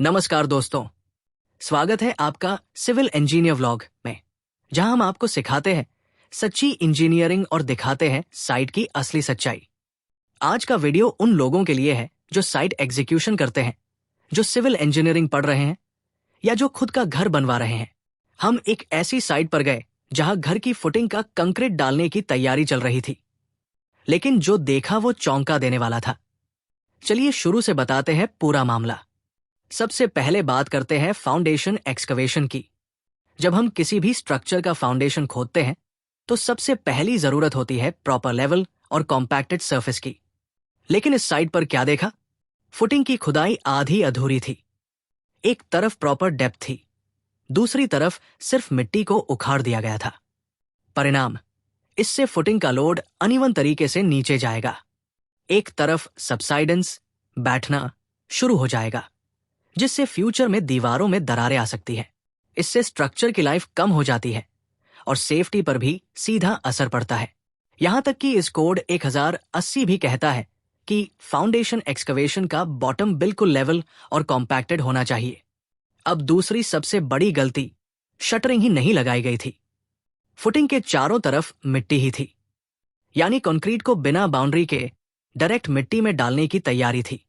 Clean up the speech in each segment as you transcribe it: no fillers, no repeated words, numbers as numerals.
नमस्कार दोस्तों, स्वागत है आपका सिविल इंजीनियर व्लॉग में, जहां हम आपको सिखाते हैं सच्ची इंजीनियरिंग और दिखाते हैं साइट की असली सच्चाई। आज का वीडियो उन लोगों के लिए है जो साइट एग्जीक्यूशन करते हैं, जो सिविल इंजीनियरिंग पढ़ रहे हैं या जो खुद का घर बनवा रहे हैं। हम एक ऐसी साइट पर गए जहां घर की फुटिंग का कंक्रीट डालने की तैयारी चल रही थी, लेकिन जो देखा वो चौंका देने वाला था। चलिए शुरू से बताते हैं पूरा मामला। सबसे पहले बात करते हैं फाउंडेशन एक्सकवेशन की। जब हम किसी भी स्ट्रक्चर का फाउंडेशन खोदते हैं तो सबसे पहली जरूरत होती है प्रॉपर लेवल और कॉम्पैक्टेड सरफेस की। लेकिन इस साइट पर क्या देखा? फुटिंग की खुदाई आधी अधूरी थी। एक तरफ प्रॉपर डेप्थ थी, दूसरी तरफ सिर्फ मिट्टी को उखाड़ दिया गया था। परिणाम, इससे फुटिंग का लोड अनइवन तरीके से नीचे जाएगा। एक तरफ सबसाइडेंस बैठना शुरू हो जाएगा, जिससे फ्यूचर में दीवारों में दरारें आ सकती है। इससे स्ट्रक्चर की लाइफ कम हो जाती है और सेफ्टी पर भी सीधा असर पड़ता है। यहां तक कि इस कोड 1080 भी कहता है कि फाउंडेशन एक्सकवेशन का बॉटम बिल्कुल लेवल और कॉम्पैक्टेड होना चाहिए। अब दूसरी सबसे बड़ी गलती, शटरिंग ही नहीं लगाई गई थी। फुटिंग के चारों तरफ मिट्टी ही थी, यानी कंक्रीट को बिना बाउंड्री के डायरेक्ट मिट्टी में डालने की तैयारी थी।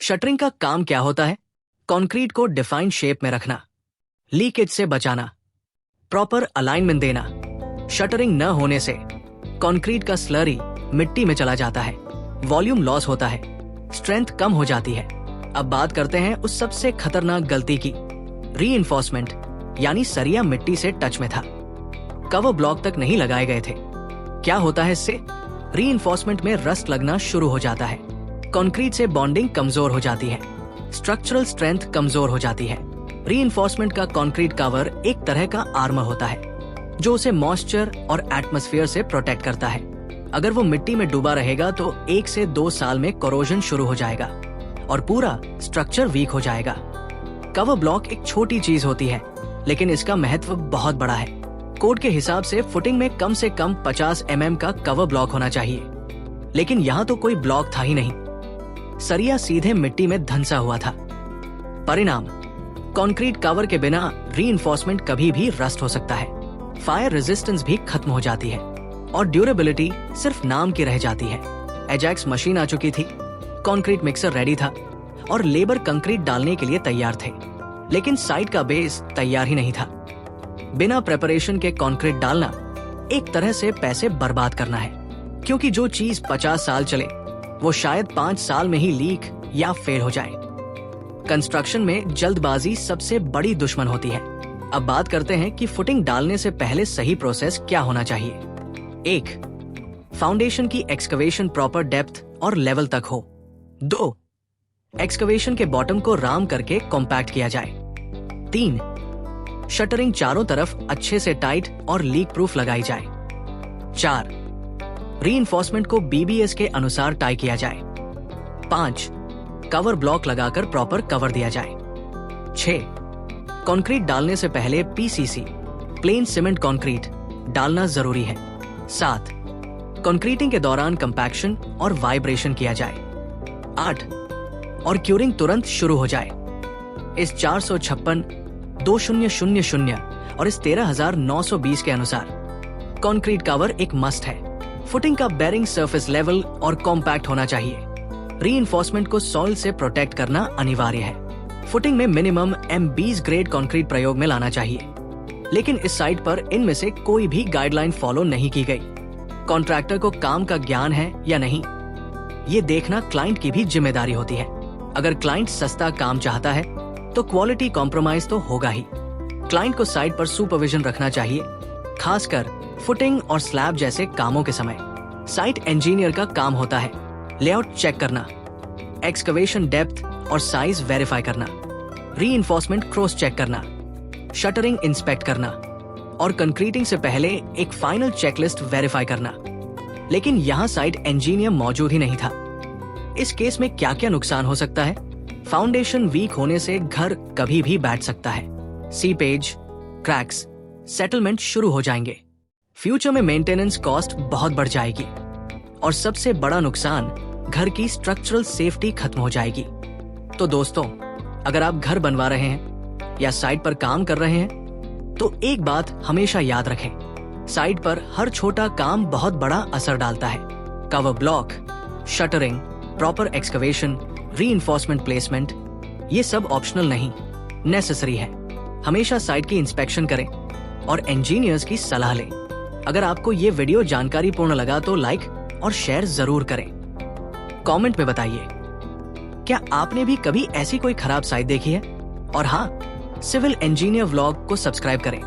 शटरिंग का काम क्या होता है? कंक्रीट को डिफाइंड शेप में रखना, लीकेज से बचाना, प्रॉपर अलाइनमेंट देना। शटरिंग न होने से कंक्रीट का स्लरी मिट्टी में चला जाता है, वॉल्यूम लॉस होता है, स्ट्रेंथ कम हो जाती है। अब बात करते हैं उस सबसे खतरनाक गलती की, रीइंफोर्समेंट, यानी सरिया मिट्टी से टच में था, कवर ब्लॉक तक नहीं लगाए गए थे। क्या होता है इससे? रीइंफोर्समेंट में रस्ट लगना शुरू हो जाता है, कंक्रीट से बॉन्डिंग कमजोर हो जाती है, स्ट्रक्चरल स्ट्रेंथ कमजोर हो जाती है। रीइंफोर्समेंट का कंक्रीट कवर एक तरह का आर्मर होता है जो उसे मॉइस्चर और एटमॉस्फेयर से प्रोटेक्ट करता है। अगर वो मिट्टी में डूबा रहेगा तो 1 से 2 साल में कोरोजन शुरू हो जाएगा और पूरा स्ट्रक्चर वीक हो जाएगा। कवर ब्लॉक एक छोटी चीज होती है, लेकिन इसका महत्व बहुत बड़ा है। कोड के हिसाब से फुटिंग में कम से कम 50 mm का कवर ब्लॉक होना चाहिए, लेकिन यहाँ तो कोई ब्लॉक था ही नहीं। सरिया सीधे मिट्टी में धंसा हुआ था। परिणाम, कंक्रीट कवर के बिना रीइंफोर्समेंट कभी भी रस्ट हो सकता है, फायर रेजिस्टेंस भी खत्म हो जाती है और ड्यूरेबिलिटी सिर्फ नाम की रह जाती है। एजैक्स मशीन आ चुकी थी, कंक्रीट मिक्सर रेडी था और लेबर कंक्रीट डालने के लिए तैयार थे, लेकिन साइट का बेस तैयार ही नहीं था। बिना प्रेपरेशन के कंक्रीट डालना एक तरह से पैसे बर्बाद करना है, क्योंकि जो चीज 50 साल चले वो शायद 5 साल में ही लीक या फेल हो जाए। कंस्ट्रक्शन में जल्दबाजी सबसे बड़ी दुश्मन होती है। अब बात करते हैं कि फुटिंग डालने से पहले सही प्रोसेस क्या होना चाहिए। 1. फाउंडेशन की एक्सकवेशन प्रॉपर डेप्थ और लेवल तक हो। 2. एक्सकवेशन के बॉटम को राम करके कॉम्पैक्ट किया जाए। 3. शटरिंग चारों तरफ अच्छे से टाइट और लीक प्रूफ लगाई जाए। 4. रीइंफोर्समेंट को BBS के अनुसार टाई किया जाए। 5. कवर ब्लॉक लगाकर प्रॉपर कवर दिया जाए। 6. कंक्रीट डालने से पहले PCC प्लेन सीमेंट कंक्रीट डालना जरूरी है। 7. कंक्रीटिंग के दौरान कंपैक्शन और वाइब्रेशन किया जाए। 8. और क्यूरिंग तुरंत शुरू हो जाए। इस 456, 2000 और इस 13920 के अनुसार कंक्रीट कवर एक मस्ट है। फुटिंग का बेरिंग सरफेस लेवल और कॉम्पैक्ट होना चाहिए। रीइंफोर्समेंट को सॉइल से प्रोटेक्ट करना अनिवार्य है। फुटिंग में मिनिमम M20 ग्रेड कंक्रीट प्रयोग में लाना चाहिए, लेकिन इस साइट पर इनमें से कोई भी गाइडलाइन फॉलो नहीं की गई। कॉन्ट्रैक्टर को काम का ज्ञान है या नहीं, ये देखना क्लाइंट की भी जिम्मेदारी होती है। अगर क्लाइंट सस्ता काम चाहता है तो क्वालिटी कॉम्प्रोमाइज तो होगा ही। क्लाइंट को साइट पर सुपरविजन रखना चाहिए, खासकर फुटिंग और स्लैब जैसे कामों के समय। साइट इंजीनियर का काम होता है लेआउट चेक करना, एक्सकवेशन डेप्थ और साइज वेरीफाई करना, रीइंफोर्समेंट क्रॉस चेक करना, शटरिंग इंस्पेक्ट करना और कंक्रीटिंग से पहले एक फाइनल चेकलिस्ट वेरीफाई करना। लेकिन यहाँ साइट इंजीनियर मौजूद ही नहीं था। इस केस में क्या क्या नुकसान हो सकता है? फाउंडेशन वीक होने से घर कभी भी बैठ सकता है, सीपेज, क्रैक्स, सेटलमेंट शुरू हो जाएंगे, फ्यूचर में मेंटेनेंस कॉस्ट बहुत बढ़ जाएगी और सबसे बड़ा नुकसान, घर की स्ट्रक्चरल सेफ्टी खत्म हो जाएगी। तो दोस्तों, अगर आप घर बनवा रहे हैं या साइट पर काम कर रहे हैं तो एक बात हमेशा याद रखें, साइट पर हर छोटा काम बहुत बड़ा असर डालता है। Cover block, shuttering, proper excavation, reinforcement placement, ये सब ऑप्शनल नहीं, नेसेसरी है। हमेशा साइट की इंस्पेक्शन करें और इंजीनियर्स की सलाह लें। अगर आपको ये वीडियो जानकारीपूर्ण लगा तो लाइक और शेयर जरूर करें। कमेंट में बताइए, क्या आपने भी कभी ऐसी कोई खराब साइट देखी है? और हाँ, सिविल इंजीनियर व्लॉग को सब्सक्राइब करें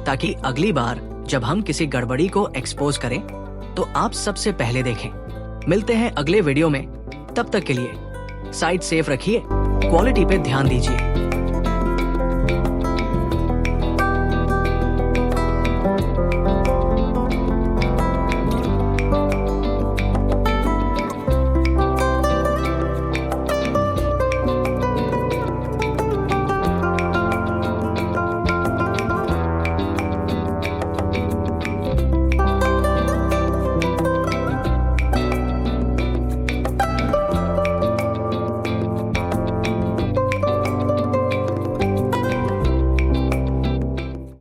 ताकि अगली बार जब हम किसी गड़बड़ी को एक्सपोज करें तो आप सबसे पहले देखें। मिलते हैं अगले वीडियो में, तब तक के लिए साइट सेफ रखिए, क्वालिटी पे ध्यान दीजिए।